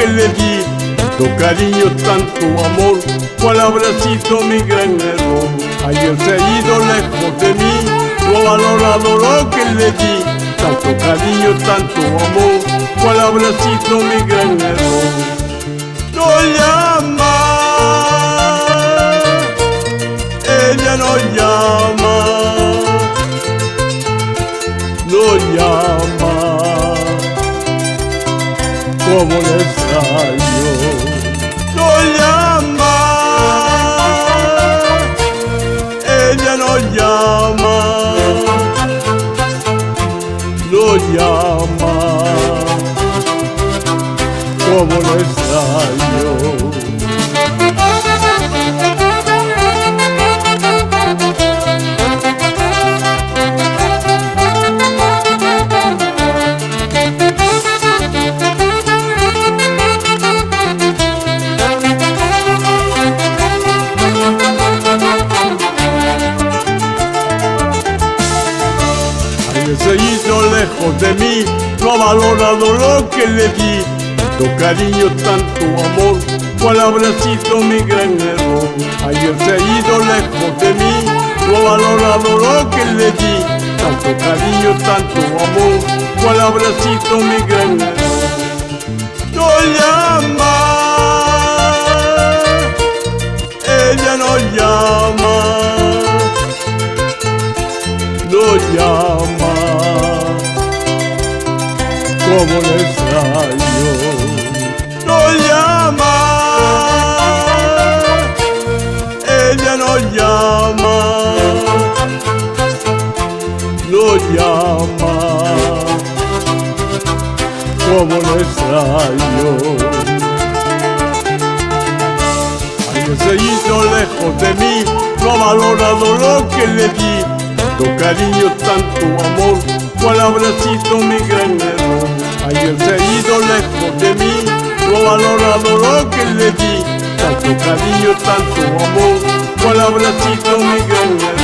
que le di, tanto cariño, tanto amor, cuál habrá sido mi gran error. Ayer se ha ido lejos de mí, no ha valorado lo que le di, tanto cariño, tanto amor, cuál habrá sido mi gran error. No llama, ella no llama, no llama, como le extraño. No llama, ella no llama, no llama, como le extraño. Se hizo lejos de mí, no ha valorado lo que le di, tanto cariño, tanto amor, cuál habrá sido mi gran error. Ayer se ha ido lejos de mí, no ha valorado lo que le di, tanto cariño, tanto amor, cuál habrá sido mi gran error. No llama, ella no llama, no llama, como le extraño. No llama, ella no llama, no llama, como le extraño. Ayer se hizo lejos de mí, no ha valorado lo que le di, tanto cariño, tanto amor, cuál habrá sido mi gran error. Ayer se ha ido lejos de mí, no ha valorado lo que le di, tanto cariño, tanto amor, cuál habrá sido mi gran error.